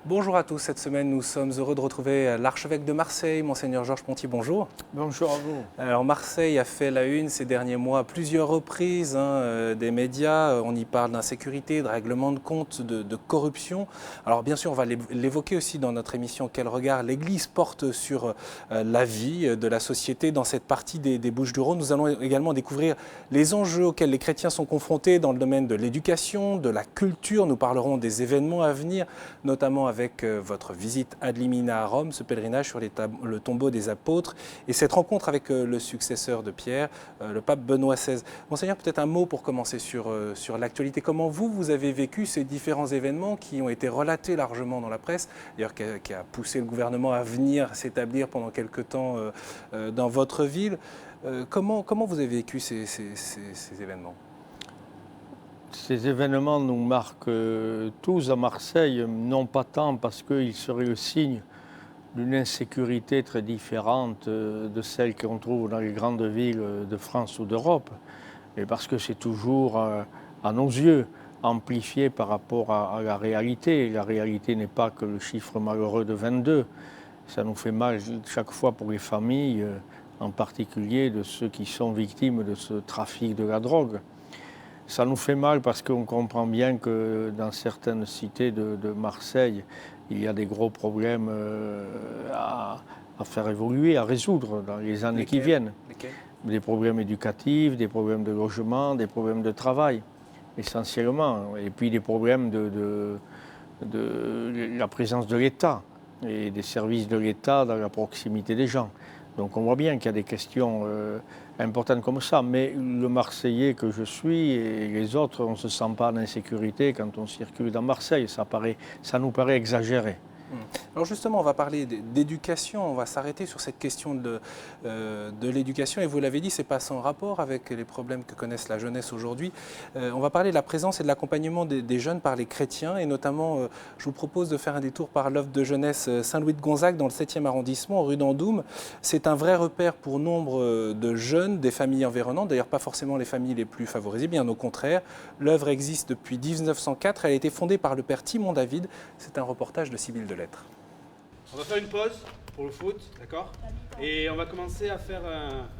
Bonjour à tous, cette semaine nous sommes heureux de retrouver l'archevêque de Marseille, Monseigneur Georges Ponty, bonjour. Bonjour à vous. Alors Marseille a fait la une ces derniers mois à plusieurs reprises des médias, on y parle d'insécurité, de règlement de compte, de corruption. Alors bien sûr on va l'évoquer aussi dans notre émission Quel regard l'Église porte sur la vie de la société dans cette partie des Bouches-du-Rhône. Nous allons également découvrir les enjeux auxquels les chrétiens sont confrontés dans le domaine de l'éducation, de la culture. Nous parlerons des événements à venir, notamment avec votre visite ad limina à Rome, ce pèlerinage sur le tombeau des apôtres et cette rencontre avec le successeur de Pierre, le pape Benoît XVI. Monseigneur, peut-être un mot pour commencer sur l'actualité. Comment vous avez vécu ces différents événements qui ont été relatés largement dans la presse, d'ailleurs qui a poussé le gouvernement à venir s'établir pendant quelque temps dans votre ville. Comment vous avez vécu ces événements ? Ces événements nous marquent tous à Marseille, non pas tant parce qu'ils seraient le signe d'une insécurité très différente de celle qu'on trouve dans les grandes villes de France ou d'Europe, mais parce que c'est toujours, à nos yeux, amplifié par rapport à la réalité. La réalité n'est pas que le chiffre malheureux de 22. Ça nous fait mal chaque fois pour les familles, en particulier de ceux qui sont victimes de ce trafic de la drogue. Ça nous fait mal parce qu'on comprend bien que dans certaines cités de Marseille, il y a des gros problèmes à faire évoluer, à résoudre dans les années qui viennent. Des problèmes éducatifs, des problèmes de logement, des problèmes de travail, essentiellement. Et puis des problèmes de la présence de l'État et des services de l'État dans la proximité des gens. Donc on voit bien qu'il y a des questions importantes comme ça, mais le Marseillais que je suis et les autres, on ne se sent pas en insécurité quand on circule dans Marseille. Ça nous paraît exagéré. Alors justement, on va parler d'éducation, on va s'arrêter sur cette question de l'éducation. Et vous l'avez dit, ce n'est pas sans rapport avec les problèmes que connaissent la jeunesse aujourd'hui. On va parler de la présence et de l'accompagnement des jeunes par les chrétiens. Et notamment, je vous propose de faire un détour par l'œuvre de jeunesse Saint-Louis de Gonzague dans le 7e arrondissement, rue d'Andoum. C'est un vrai repère pour nombre de jeunes des familles environnantes, d'ailleurs pas forcément les familles les plus favorisées, bien au contraire. L'œuvre existe depuis 1904, elle a été fondée par le père Timon David. C'est un reportage de Sibylle Delettre. On va faire une pause pour le foot, d'accord ? Et on va commencer à faire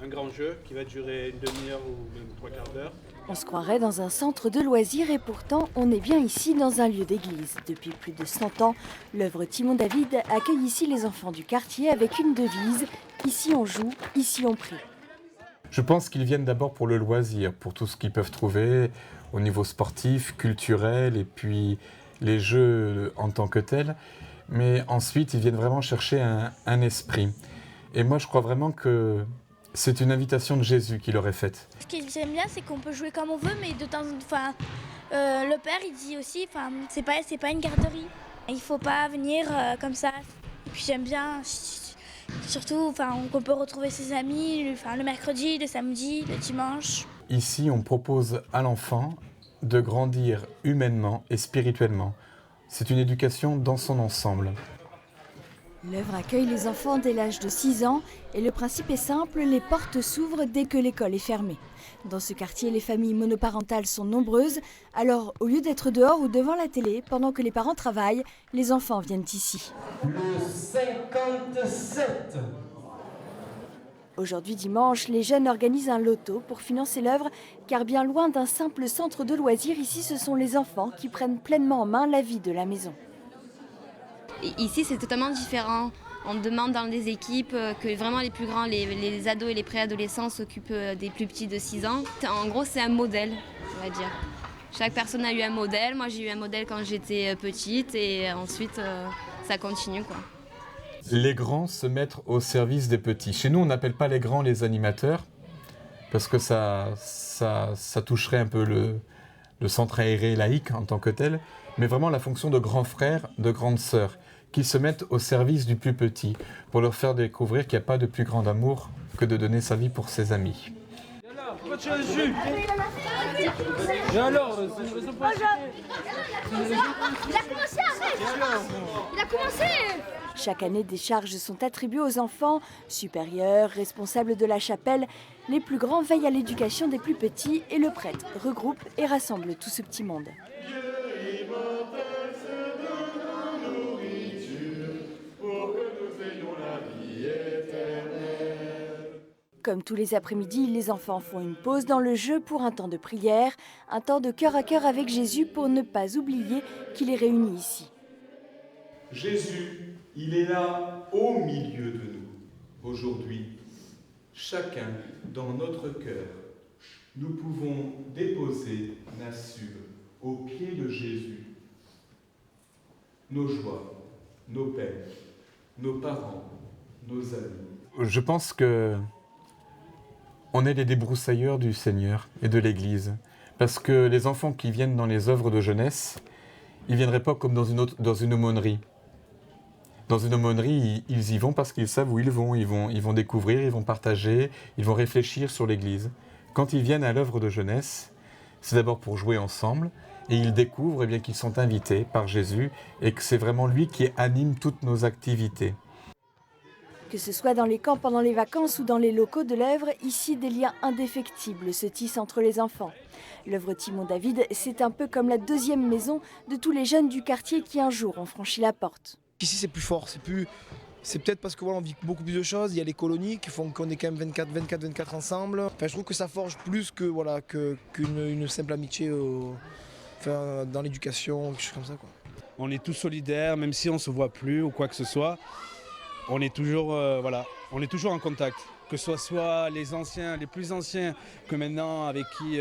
un grand jeu qui va durer une demi-heure ou même 3 quarts d'heure. On se croirait dans un centre de loisirs et pourtant on est bien ici dans un lieu d'église. Depuis plus de 100 ans, l'œuvre Timon David accueille ici les enfants du quartier avec une devise « Ici on joue, ici on prie ». Je pense qu'ils viennent d'abord pour le loisir, pour tout ce qu'ils peuvent trouver au niveau sportif, culturel et puis les jeux en tant que tels. Mais ensuite, ils viennent vraiment chercher un esprit. Et moi, je crois vraiment que c'est une invitation de Jésus qui leur est faite. Ce que j'aime bien, c'est qu'on peut jouer comme on veut, mais de temps en temps, le père, il dit aussi, c'est pas une garderie. Il faut pas venir comme ça. Et puis j'aime bien, surtout, qu'on peut retrouver ses amis, le mercredi, le samedi, le dimanche. Ici, on propose à l'enfant de grandir humainement et spirituellement. C'est une éducation dans son ensemble. L'œuvre accueille les enfants dès l'âge de 6 ans et le principe est simple, les portes s'ouvrent dès que l'école est fermée. Dans ce quartier, les familles monoparentales sont nombreuses, alors au lieu d'être dehors ou devant la télé, pendant que les parents travaillent, les enfants viennent ici. Le 57. Aujourd'hui dimanche, les jeunes organisent un loto pour financer l'œuvre, car bien loin d'un simple centre de loisirs, ici ce sont les enfants qui prennent pleinement en main la vie de la maison. Ici c'est totalement différent. On demande dans les équipes que vraiment les plus grands, les ados et les préadolescents s'occupent des plus petits de 6 ans. En gros c'est un modèle, on va dire. Chaque personne a eu un modèle. Moi j'ai eu un modèle quand j'étais petite et ensuite ça continue quoi. Les grands se mettent au service des petits. Chez nous, on n'appelle pas les grands les animateurs, parce que ça toucherait un peu le centre aéré laïque en tant que tel, mais vraiment la fonction de grands frères, de grandes sœurs, qui se mettent au service du plus petit, pour leur faire découvrir qu'il n'y a pas de plus grand amour que de donner sa vie pour ses amis. Pourquoi tu as le jus ? Et alors, c'est une raison pour Il a commencé, arrête ! Il a commencé ! Chaque année, des charges sont attribuées aux enfants, supérieurs, responsables de la chapelle. Les plus grands veillent à l'éducation des plus petits et le prêtre regroupe et rassemble tout ce petit monde. Comme tous les après-midi, les enfants font une pause dans le jeu pour un temps de prière, un temps de cœur à cœur avec Jésus pour ne pas oublier qu'il est réuni ici. Jésus, il est là au milieu de nous. Aujourd'hui, chacun dans notre cœur, nous pouvons déposer Nassur aux pieds de Jésus. Nos joies, nos peines, nos parents, nos amis. Je pense que on est les débroussailleurs du Seigneur et de l'Église. Parce que les enfants qui viennent dans les œuvres de jeunesse, ils ne viendraient pas comme dans une aumônerie. Dans une aumônerie, ils y vont parce qu'ils savent où ils vont. Ils vont découvrir, ils vont partager, ils vont réfléchir sur l'Église. Quand ils viennent à l'œuvre de jeunesse, c'est d'abord pour jouer ensemble et ils découvrent eh bien, qu'ils sont invités par Jésus et que c'est vraiment lui qui anime toutes nos activités. Que ce soit dans les camps pendant les vacances ou dans les locaux de l'œuvre, ici des liens indéfectibles se tissent entre les enfants. L'œuvre Timon David, c'est un peu comme la deuxième maison de tous les jeunes du quartier qui un jour ont franchi la porte. Ici c'est plus fort, c'est peut-être parce que voilà, on vit beaucoup plus de choses, il y a les colonies qui font qu'on est quand même 24 ensemble. Enfin, je trouve que ça forge plus que voilà qu'une simple amitié dans l'éducation, quelque chose comme ça, quoi. On est tous solidaires, même si on ne se voit plus ou quoi que ce soit. On est toujours, on est toujours en contact. Que ce soit les anciens, les plus anciens que maintenant avec qui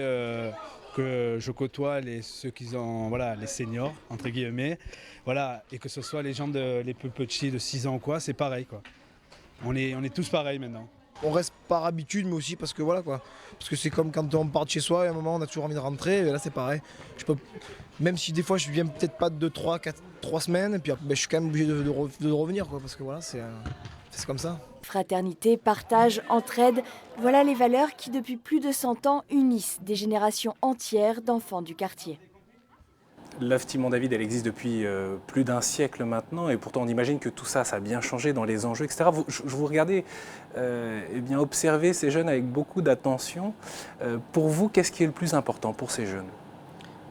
que je côtoie, ceux qui ont, les seniors, entre guillemets. Et que ce soit les gens les plus petits de 6 ans ou quoi, c'est pareil, quoi. On est tous pareils maintenant. On reste par habitude, mais aussi parce que parce que c'est comme quand on part de chez soi, et à un moment on a toujours envie de rentrer, et là c'est pareil. Même si des fois je viens peut-être pas de 3 semaines, et puis je suis quand même obligé de revenir, quoi, parce que c'est comme ça. Fraternité, partage, entraide, voilà les valeurs qui depuis plus de 100 ans unissent des générations entières d'enfants du quartier. L'œuvre Timon David, elle existe depuis plus d'un siècle maintenant, et pourtant on imagine que tout ça, a bien changé dans les enjeux, etc. Je vous regardais observer ces jeunes avec beaucoup d'attention. Pour vous, qu'est-ce qui est le plus important pour ces jeunes?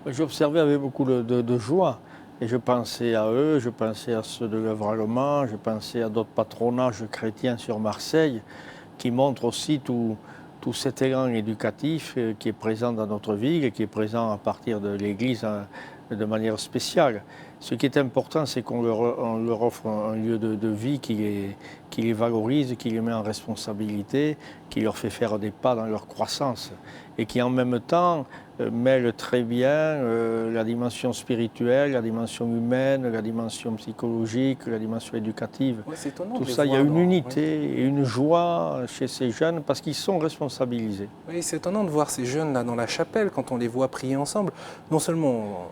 J'observais avec beaucoup de joie, et je pensais à eux, je pensais à ceux de l'œuvre allemande, je pensais à d'autres patronages chrétiens sur Marseille, qui montrent aussi tout cet élan éducatif qui est présent dans notre ville et qui est présent à partir de l'Église de manière spéciale. Ce qui est important, c'est qu'on leur offre un lieu de vie qui les valorise, qui les met en responsabilité, qui leur fait faire des pas dans leur croissance et qui en même temps mêle très bien la dimension spirituelle, la dimension humaine, la dimension psychologique, la dimension éducative. Ouais, c'est étonnant. Tout ça, il y a une unité et une joie chez ces jeunes parce qu'ils sont responsabilisés. Oui, c'est étonnant de voir ces jeunes-là dans la chapelle quand on les voit prier ensemble. Non seulement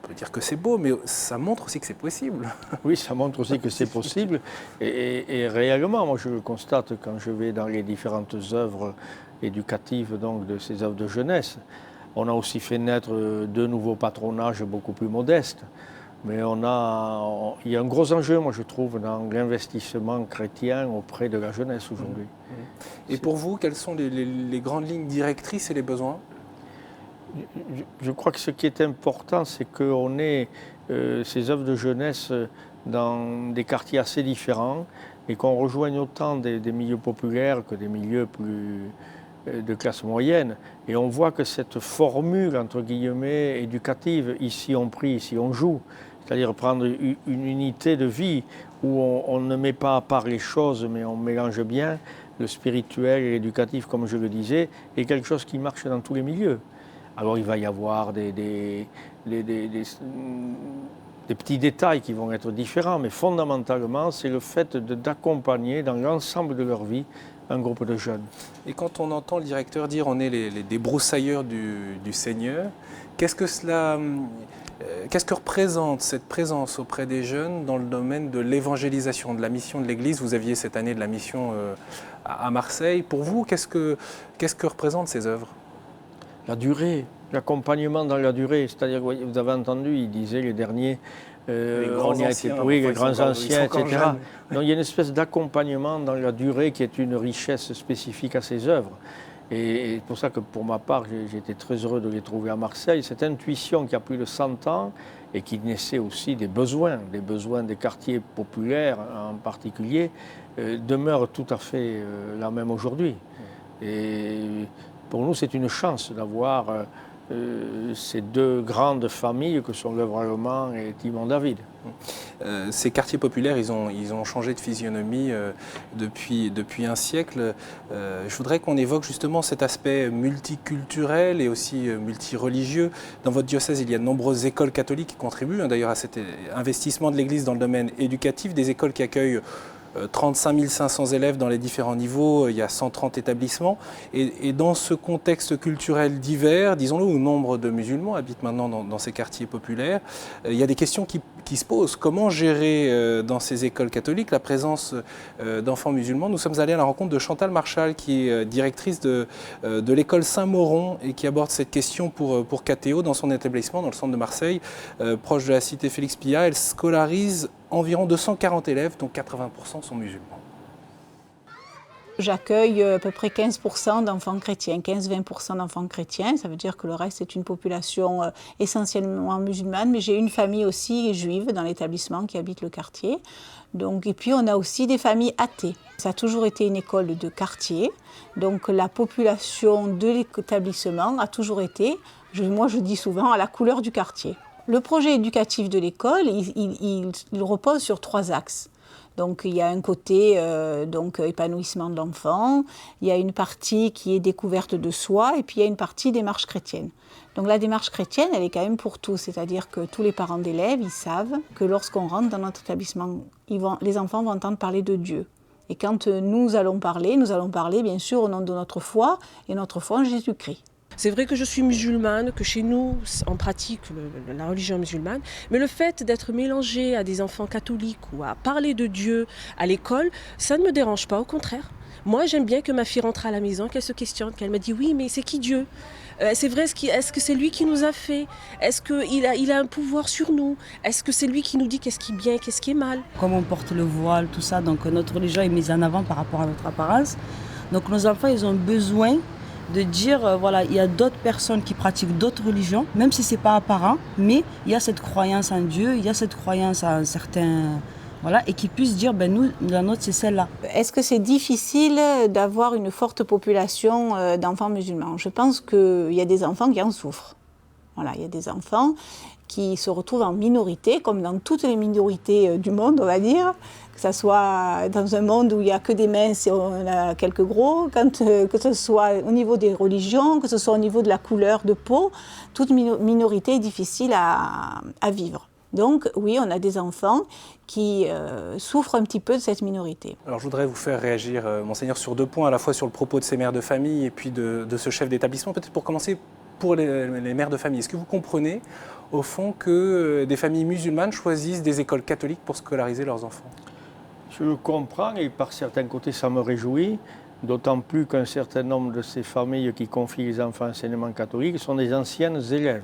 on peut dire que c'est beau, mais ça montre aussi que c'est possible. Oui, ça montre aussi que c'est possible. Et réellement, moi je le constate quand je vais dans les différentes œuvres éducatives donc, de ces œuvres de jeunesse. On a aussi fait naître de nouveaux patronages beaucoup plus modestes. Mais il y a un gros enjeu, moi je trouve, dans l'investissement chrétien auprès de la jeunesse aujourd'hui. Et pour vous, quelles sont les grandes lignes directrices et les besoins ? Je crois que ce qui est important, c'est qu'on ait ces œuvres de jeunesse dans des quartiers assez différents et qu'on rejoigne autant des milieux populaires que des milieux plus de classe moyenne. Et on voit que cette formule, entre guillemets, éducative, ici on prie, ici on joue, c'est-à-dire prendre une unité de vie où on ne met pas à part les choses, mais on mélange bien le spirituel et l'éducatif, comme je le disais, est quelque chose qui marche dans tous les milieux. Alors il va y avoir des petits détails qui vont être différents, mais fondamentalement, c'est le fait d'accompagner dans l'ensemble de leur vie un groupe de jeunes. Et quand on entend le directeur dire on est les débroussailleurs du Seigneur, qu'est-ce que représente cette présence auprès des jeunes dans le domaine de l'évangélisation, de la mission de l'Église? Vous aviez cette année de la mission à Marseille. Pour vous, qu'est-ce que représentent ces œuvres? La durée, l'accompagnement dans la durée. C'est-à-dire, vous avez entendu, il disait les derniers, les grands anciens, etc. Donc il y a une espèce d'accompagnement dans la durée qui est une richesse spécifique à ces œuvres. Et c'est pour ça que pour ma part, j'ai été très heureux de les trouver à Marseille. Cette intuition qui a plus de 100 ans et qui naissait aussi des besoins des quartiers populaires en particulier, demeure tout à fait la même aujourd'hui. Et pour nous, c'est une chance d'avoir ces deux grandes familles que sont l'œuvre allemand et Timon David. Ces quartiers populaires, ils ont changé de physionomie depuis un siècle. Je voudrais qu'on évoque justement cet aspect multiculturel et aussi multireligieux. Dans votre diocèse, il y a de nombreuses écoles catholiques qui contribuent d'ailleurs à cet investissement de l'Église dans le domaine éducatif, des écoles qui accueillent 35 500 élèves dans les différents niveaux, il y a 130 établissements. Et dans ce contexte culturel divers, disons-le, où nombre de musulmans habitent maintenant dans ces quartiers populaires, il y a des questions qui se posent. Comment gérer dans ces écoles catholiques la présence d'enfants musulmans? Nous sommes allés à la rencontre de Chantal Marchal, qui est directrice de l'école Saint-Mauron et qui aborde cette question pour KTO dans son établissement, dans le centre de Marseille, proche de la cité Félix Pyat. Elle scolarise environ 240 élèves, dont 80% sont musulmans. J'accueille à peu près 15% d'enfants chrétiens, 15-20% d'enfants chrétiens. Ça veut dire que le reste est une population essentiellement musulmane. Mais j'ai une famille aussi juive dans l'établissement qui habite le quartier. Donc, et puis on a aussi des familles athées. Ça a toujours été une école de quartier. Donc la population de l'établissement a toujours été, moi je dis souvent, à la couleur du quartier. Le projet éducatif de l'école, il repose sur 3 axes. Donc il y a un côté épanouissement de l'enfant, il y a une partie qui est découverte de soi et puis il y a une partie démarche chrétienne. Donc la démarche chrétienne, elle est quand même pour tous, c'est-à-dire que tous les parents d'élèves, ils savent que lorsqu'on rentre dans notre établissement, les enfants vont entendre parler de Dieu. Et quand nous allons parler bien sûr au nom de notre foi et notre foi en Jésus-Christ. C'est vrai que je suis musulmane, que chez nous, on pratique la religion musulmane, mais le fait d'être mélangé à des enfants catholiques ou à parler de Dieu à l'école, ça ne me dérange pas, au contraire. Moi, j'aime bien que ma fille rentre à la maison, qu'elle se questionne, qu'elle me dit « Oui, mais c'est qui Dieu ? C'est vrai, est-ce que c'est lui qui nous a fait ? Est-ce qu'il a un pouvoir sur nous ? Est-ce que c'est lui qui nous dit qu'est-ce qui est bien, qu'est-ce qui est mal ?» Comme on porte le voile, tout ça, donc notre religion est mise en avant par rapport à notre apparence. Donc nos enfants, ils ont besoin de dire, voilà, il y a d'autres personnes qui pratiquent d'autres religions, même si ce n'est pas apparent, mais il y a cette croyance en Dieu, il y a cette croyance en certains... Voilà, et qu'ils puissent dire, nous, la nôtre, c'est celle-là. Est-ce que c'est difficile d'avoir une forte population d'enfants musulmans? Je pense qu'il y a des enfants qui en souffrent. Voilà, il y a des enfants qui se retrouvent en minorité, comme dans toutes les minorités du monde, on va dire, que ce soit dans un monde où il n'y a que des minces et on a quelques gros, que ce soit au niveau des religions, que ce soit au niveau de la couleur de peau, toute minorité est difficile à vivre. Donc oui, on a des enfants qui souffrent un petit peu de cette minorité. Alors je voudrais vous faire réagir, Monseigneur, sur 2 points, à la fois sur le propos de ces mères de famille et puis de ce chef d'établissement. Peut-être pour commencer, pour les mères de famille, est-ce que vous comprenez au fond que des familles musulmanes choisissent des écoles catholiques pour scolariser leurs enfants? Je le comprends et par certains côtés ça me réjouit, d'autant plus qu'un certain nombre de ces familles qui confient les enfants à l'enseignement catholique sont des anciennes élèves.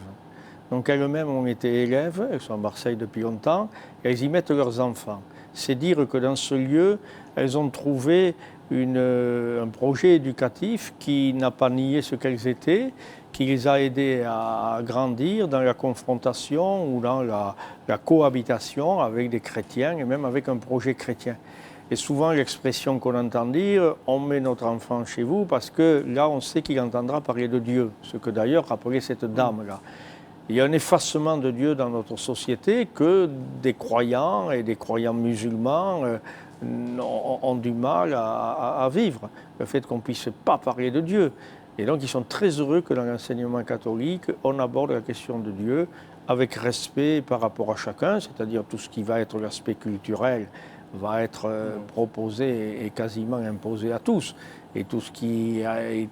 Donc elles-mêmes ont été élèves, elles sont à Marseille depuis longtemps, et elles y mettent leurs enfants. C'est dire que dans ce lieu, elles ont trouvé un projet éducatif qui n'a pas nié ce qu'elles étaient, qui les a aidées à grandir dans la confrontation ou dans la cohabitation avec des chrétiens et même avec un projet chrétien. Et souvent l'expression qu'on entend dire « on met notre enfant chez vous parce que là on sait qu'il entendra parler de Dieu », ce que d'ailleurs rappelait cette dame-là. Il y a un effacement de Dieu dans notre société que des croyants et des croyants musulmans ont du mal à vivre. Le fait qu'on ne puisse pas parler de Dieu. Et donc ils sont très heureux que dans l'enseignement catholique, on aborde la question de Dieu avec respect par rapport à chacun, c'est-à-dire tout ce qui va être l'aspect culturel va être proposé et quasiment imposé à tous. Et tout ce qui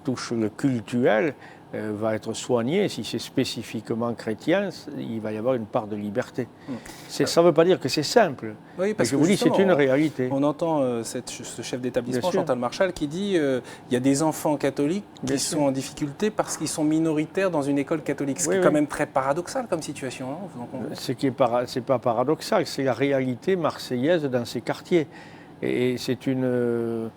touche le cultuel va être soigné. Si c'est spécifiquement chrétien, il va y avoir une part de liberté. Ça ne veut pas dire que c'est simple. Oui, parce que je vous dis, c'est une réalité. On entend ce chef d'établissement, Chantal Marchal, qui dit il y a des enfants catholiques qui sont en difficulté parce qu'ils sont minoritaires dans une école catholique. C'est quand même très paradoxal comme situation. C'est pas paradoxal, c'est la réalité marseillaise dans ces quartiers. Et c'est une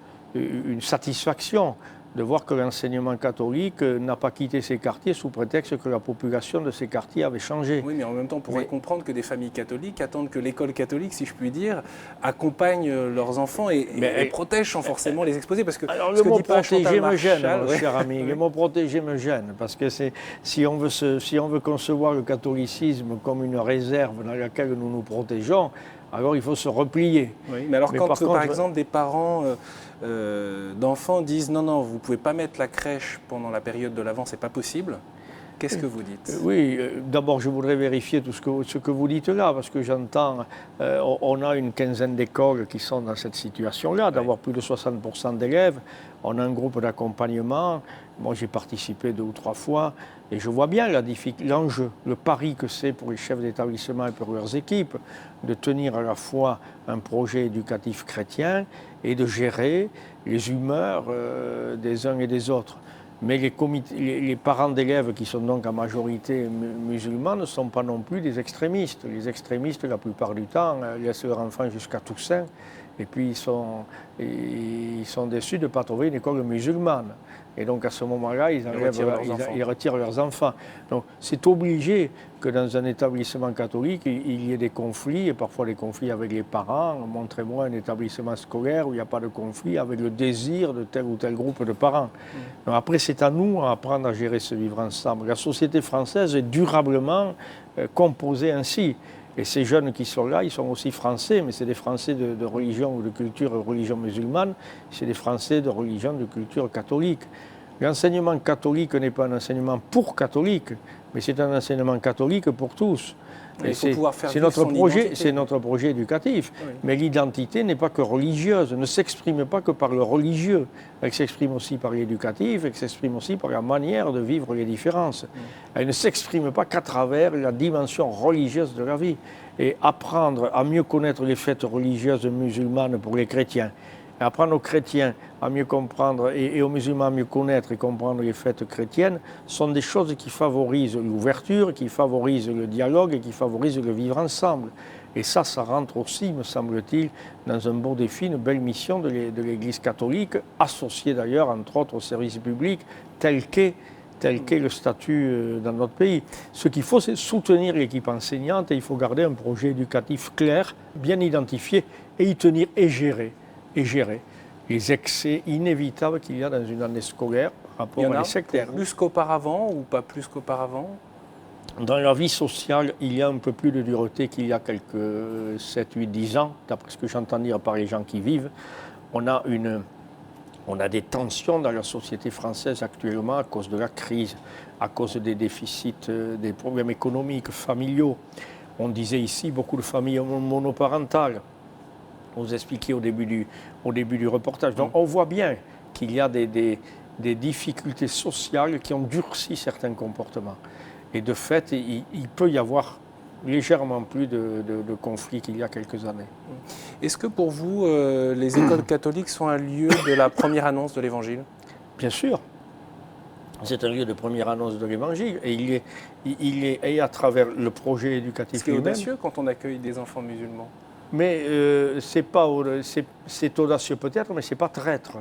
satisfaction de voir que l'enseignement catholique n'a pas quitté ces quartiers sous prétexte que la population de ces quartiers avait changé. Oui, mais en même temps, on pourrait comprendre que des familles catholiques attendent que l'école catholique, si je puis dire, accompagne leurs enfants et protège sans forcément les exposer. Parce que alors le mot protéger me gêne, mon ouais. cher ami. Le mot protéger me gêne, parce que si on veut concevoir le catholicisme comme une réserve dans laquelle nous nous protégeons, alors il faut se replier. Oui, mais alors par exemple, des parents d'enfants disent non, vous ne pouvez pas mettre la crèche pendant la période de l'Avent, c'est pas possible. Qu'est-ce que vous dites? Oui, d'abord je voudrais vérifier tout ce que vous dites là, parce que j'entends, on a une quinzaine d'écoles qui sont dans cette situation-là, d'avoir plus de 60% d'élèves. On a un groupe d'accompagnement. Moi j'ai participé 2 ou 3 fois et je vois bien l'enjeu, le pari que c'est pour les chefs d'établissement et pour leurs équipes de tenir à la fois un projet éducatif chrétien et de gérer les humeurs des uns et des autres. Mais les parents d'élèves qui sont donc en majorité musulmans ne sont pas non plus des extrémistes. Les extrémistes, la plupart du temps, laissent leurs enfants jusqu'à Toussaint et puis ils sont déçus de ne pas trouver une école musulmane. Et donc à ce moment-là, ils retirent leurs enfants. Donc c'est obligé que dans un établissement catholique, il y ait des conflits, et parfois des conflits avec les parents. Montrez-moi un établissement scolaire où il n'y a pas de conflit avec le désir de tel ou tel groupe de parents. Donc après, c'est à nous d'apprendre à gérer ce vivre ensemble. La société française est durablement composée ainsi. Et ces jeunes qui sont là, ils sont aussi français, mais c'est des Français de religion ou de culture religion musulmane, c'est des Français de religion de culture catholique. L'enseignement catholique n'est pas un enseignement pour catholiques, mais c'est un enseignement catholique pour tous. C'est notre projet éducatif. Oui. Mais l'identité n'est pas que religieuse, ne s'exprime pas que par le religieux. Elle s'exprime aussi par l'éducatif, elle s'exprime aussi par la manière de vivre les différences. Oui. Elle ne s'exprime pas qu'à travers la dimension religieuse de la vie. Et apprendre à mieux connaître les fêtes religieuses musulmanes pour les chrétiens, et apprendre aux chrétiens à mieux comprendre et aux musulmans à mieux connaître et comprendre les fêtes chrétiennes sont des choses qui favorisent l'ouverture, qui favorisent le dialogue et qui favorisent le vivre ensemble. Et ça rentre aussi, me semble-t-il, dans un beau défi, une belle mission de l'Église catholique, associée d'ailleurs, entre autres, au service public, tel qu'est le statut dans notre pays. Ce qu'il faut, c'est soutenir l'équipe enseignante et il faut garder un projet éducatif clair, bien identifié, et y tenir et gérer les excès inévitables qu'il y a dans une année scolaire par rapport à les sectaires. Plus qu'auparavant ou pas plus qu'auparavant? Dans la vie sociale, il y a un peu plus de dureté qu'il y a quelques 7, 8, 10 ans, d'après ce que j'entends dire par les gens qui vivent. On a des tensions dans la société française actuellement à cause de la crise, à cause des déficits, des problèmes économiques, familiaux. On disait ici beaucoup de familles monoparentales. Vous expliquiez au début du reportage. Donc on voit bien qu'il y a des difficultés sociales qui ont durci certains comportements. Et de fait, il peut y avoir légèrement plus de conflits qu'il y a quelques années. Est-ce que pour vous, les écoles catholiques sont un lieu de la première annonce de l'Évangile? Bien sûr. C'est un lieu de première annonce de l'Évangile et il est à travers le projet éducatif lui-même. C'est audacieux quand on accueille des enfants musulmans. Mais c'est audacieux peut-être, mais ce n'est pas traître.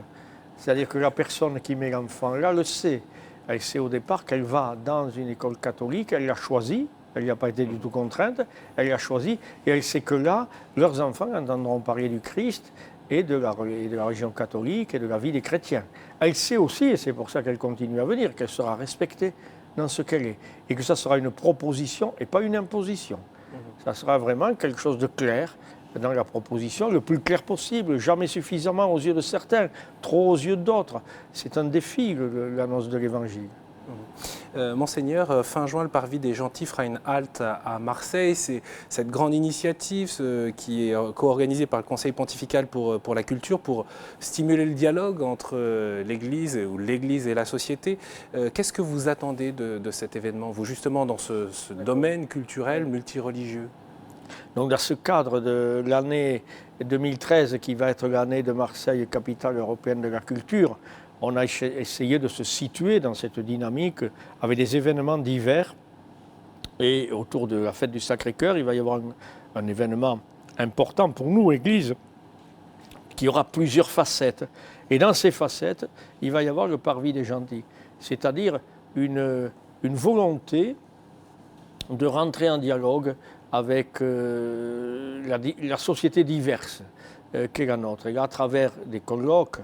C'est-à-dire que la personne qui met l'enfant là le sait. Elle sait au départ qu'elle va dans une école catholique, elle l'a choisi, elle n'y a pas été du tout contrainte, elle l'a choisi et elle sait que là, leurs enfants entendront parler du Christ et de la religion catholique et de la vie des chrétiens. Elle sait aussi, et c'est pour ça qu'elle continue à venir, qu'elle sera respectée dans ce qu'elle est et que ça sera une proposition et pas une imposition. Ça sera vraiment quelque chose de clair dans la proposition, le plus clair possible, jamais suffisamment aux yeux de certains, trop aux yeux d'autres. C'est un défi, l'annonce de l'Évangile. Monseigneur, fin juin, le Parvis des Gentils fera une halte à Marseille. C'est cette grande initiative qui est co-organisée par le Conseil pontifical pour la culture, pour stimuler le dialogue entre l'Église et la société. Qu'est-ce que vous attendez de cet événement, vous justement dans ce domaine culturel multireligieux? Donc dans ce cadre de l'année 2013, qui va être l'année de Marseille, capitale européenne de la culture, on a essayé de se situer dans cette dynamique avec des événements divers. Et autour de la fête du Sacré-Cœur, il va y avoir un événement important pour nous, Église, qui aura plusieurs facettes. Et dans ces facettes, il va y avoir le parvis des gentils, c'est-à-dire une volonté de rentrer en dialogue avec la société diverse qu'est la nôtre. Et à travers des colloques,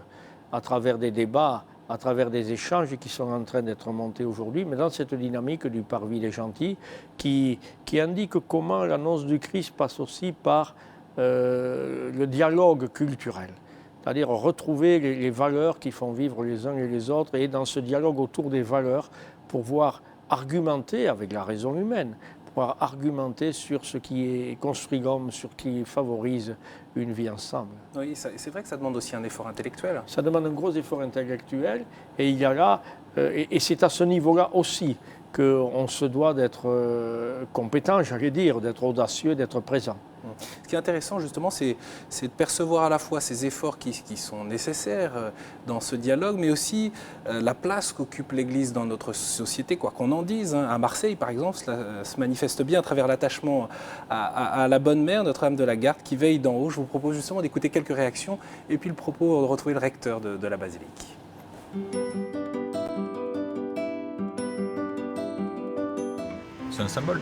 à travers des débats, à travers des échanges qui sont en train d'être montés aujourd'hui, mais dans cette dynamique du parvis des gentils qui indique comment l'annonce du Christ passe aussi par le dialogue culturel. C'est-à-dire retrouver les valeurs qui font vivre les uns et les autres, et dans ce dialogue autour des valeurs, pouvoir argumenter avec la raison humaine, pouvoir argumenter sur ce qui est construit l'homme, sur ce qui favorise une vie ensemble. Oui, c'est vrai que ça demande aussi un effort intellectuel. Ça demande un gros effort intellectuel, et il y a là, et c'est à ce niveau-là aussi qu'on se doit d'être compétent, j'allais dire, d'être audacieux, d'être présent. Ce qui est intéressant justement, c'est de percevoir à la fois ces efforts qui sont nécessaires dans ce dialogue, mais aussi la place qu'occupe l'Église dans notre société, quoi qu'on en dise. À Marseille, par exemple, cela se manifeste bien à travers l'attachement à la Bonne Mère, Notre-Dame de la Garde, qui veille d'en haut. Je vous propose justement d'écouter quelques réactions et puis le propos de retrouver le recteur de la basilique. C'est un symbole.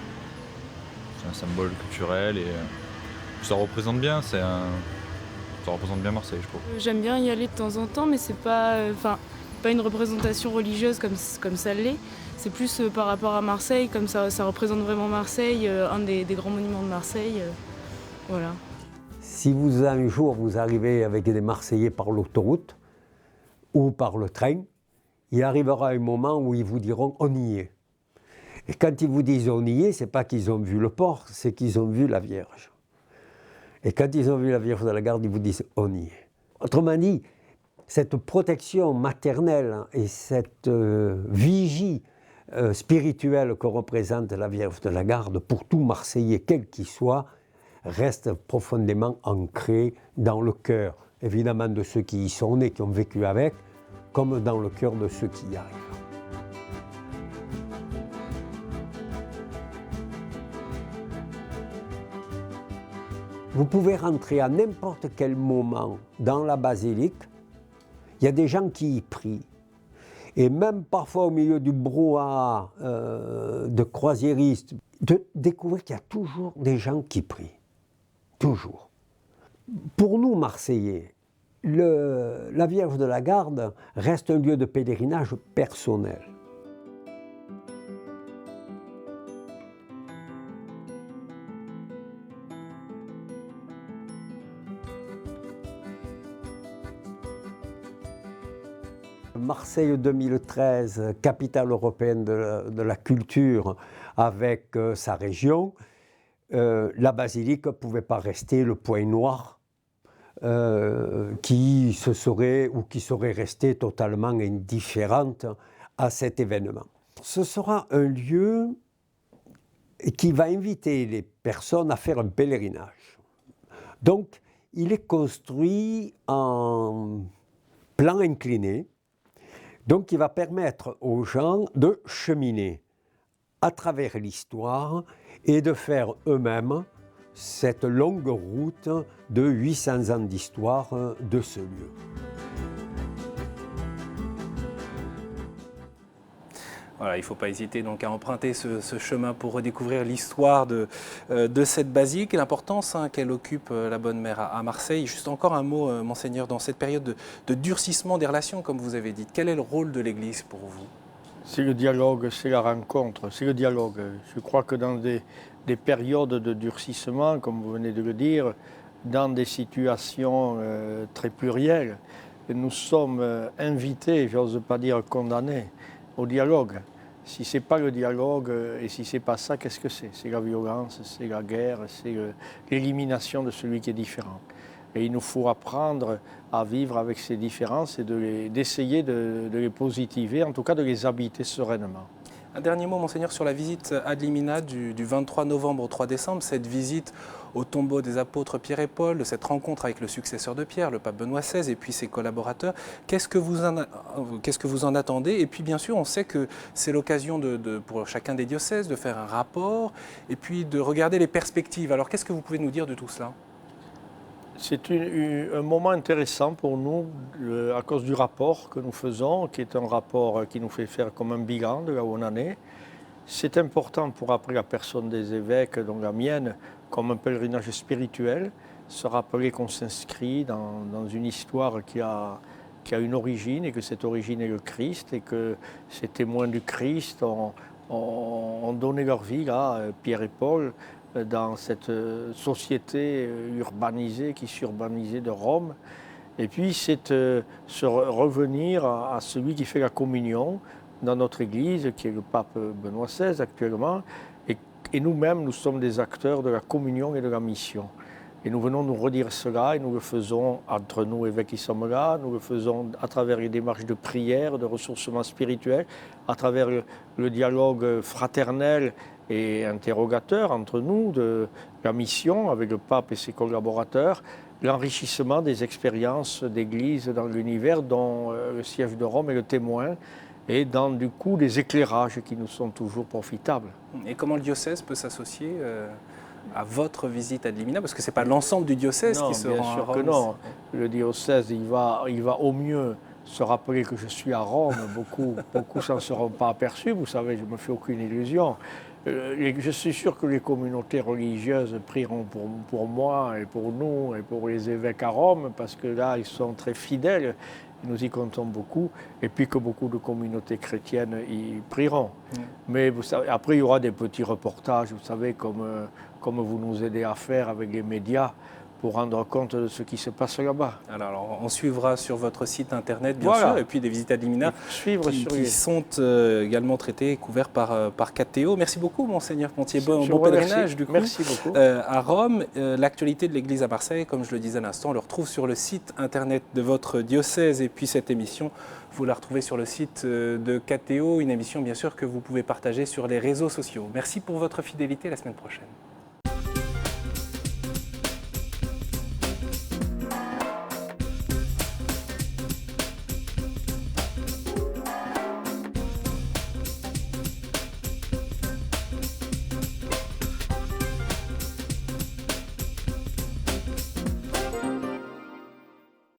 C'est un symbole culturel et ça représente bien, ça représente bien Marseille, je trouve. J'aime bien y aller de temps en temps, mais c'est pas une représentation religieuse comme ça l'est. C'est plus par rapport à Marseille, comme ça représente vraiment Marseille, un des grands monuments de Marseille. Voilà. Si un jour vous arrivez avec des Marseillais par l'autoroute ou par le train, il arrivera un moment où ils vous diront « on y est ». Et quand ils vous disent « on y est », ce n'est pas qu'ils ont vu le port, c'est qu'ils ont vu la Vierge. Et quand ils ont vu la Vierge de la Garde, ils vous disent « on y est ». Autrement dit, cette protection maternelle et cette vigie spirituelle que représente la Vierge de la Garde, pour tout Marseillais, quel qu'il soit, reste profondément ancrée dans le cœur, évidemment de ceux qui y sont nés, qui ont vécu avec, comme dans le cœur de ceux qui y arrivent. Vous pouvez rentrer à n'importe quel moment dans la basilique, il y a des gens qui y prient. Et même parfois au milieu du brouhaha de croisiéristes, de découvrir qu'il y a toujours des gens qui prient. Toujours. Pour nous, Marseillais, la Vierge de la Garde reste un lieu de pèlerinage personnel. Marseille 2013, capitale européenne de la culture avec sa région, la basilique ne pouvait pas rester le point noir qui serait resté totalement indifférente à cet événement. Ce sera un lieu qui va inviter les personnes à faire un pèlerinage. Donc, il est construit en plan incliné. Donc, il va permettre aux gens de cheminer à travers l'histoire et de faire eux-mêmes cette longue route de 800 ans d'histoire de ce lieu. Voilà, il ne faut pas hésiter donc à emprunter ce chemin pour redécouvrir l'histoire de cette basilique et l'importance qu'elle occupe, la Bonne Mère à Marseille. Juste encore un mot, Monseigneur, dans cette période de durcissement des relations, comme vous avez dit, quel est le rôle de l'Église pour vous? C'est le dialogue, c'est la rencontre, c'est le dialogue. Je crois que dans des périodes de durcissement, comme vous venez de le dire, dans des situations très plurielles, nous sommes invités, j'ose pas dire condamnés, au dialogue. Si ce n'est pas le dialogue et si ce n'est pas ça, qu'est-ce que c'est? C'est la violence, c'est la guerre, c'est l'élimination de celui qui est différent. Et il nous faut apprendre à vivre avec ces différences et d'essayer de les positiver, en tout cas de les habiter sereinement. Un dernier mot, Monseigneur, sur la visite ad limina du 23 novembre au 3 décembre, cette visite au tombeau des apôtres Pierre et Paul, de cette rencontre avec le successeur de Pierre, le pape Benoît XVI, et puis ses collaborateurs. Qu'est-ce que vous en attendez? Et puis, bien sûr, on sait que c'est l'occasion pour chacun des diocèses de faire un rapport et puis de regarder les perspectives. Alors, qu'est-ce que vous pouvez nous dire de tout cela? C'est un moment intéressant pour nous à cause du rapport que nous faisons, qui est un rapport qui nous fait faire comme un bilan de là où on en est. C'est important pour après la personne des évêques, donc la mienne, comme un pèlerinage spirituel, se rappeler qu'on s'inscrit dans une histoire qui a une origine et que cette origine est le Christ et que ces témoins du Christ ont donné leur vie, là, Pierre et Paul, dans cette société urbanisée qui s'urbanisait de Rome. Et puis c'est se revenir à celui qui fait la communion dans notre Église, qui est le pape Benoît XVI actuellement. Et nous-mêmes, nous sommes des acteurs de la communion et de la mission. Et nous venons nous redire cela et nous le faisons entre nous, évêques qui sommes là, nous le faisons à travers les démarches de prière, de ressourcement spirituel, à travers le dialogue fraternel et interrogateur entre nous, de la mission avec le pape et ses collaborateurs, l'enrichissement des expériences d'Église dans l'univers dont le siège de Rome est le témoin, et dans du coup des éclairages qui nous sont toujours profitables. Et comment le diocèse peut s'associer à votre visite ad limina, parce que ce n'est pas l'ensemble du diocèse qui se rend à Rome. Bien sûr que non. Le diocèse, il va au mieux se rappeler que je suis à Rome. Beaucoup s'en seront pas aperçus, vous savez, je ne me fais aucune illusion. Je suis sûr que les communautés religieuses prieront pour moi et pour nous et pour les évêques à Rome, parce que là, ils sont très fidèles. Nous y comptons beaucoup, et puis que beaucoup de communautés chrétiennes y prieront. Mais vous savez, après, il y aura des petits reportages, vous savez, comme vous nous aidez à faire avec les médias, pour rendre compte de ce qui se passe là-bas. Alors, on suivra sur votre site internet, bien sûr, et puis des visites ad limina qui sont également traitées et couvertes par KTO. Merci beaucoup, Monseigneur Pontier. Bon pèlerinage, du coup. Merci beaucoup. À Rome, l'actualité de l'Église à Marseille, comme je le disais à l'instant, on le retrouve sur le site internet de votre diocèse. Et puis cette émission, vous la retrouvez sur le site de KTO, une émission, bien sûr, que vous pouvez partager sur les réseaux sociaux. Merci pour votre fidélité, la semaine prochaine.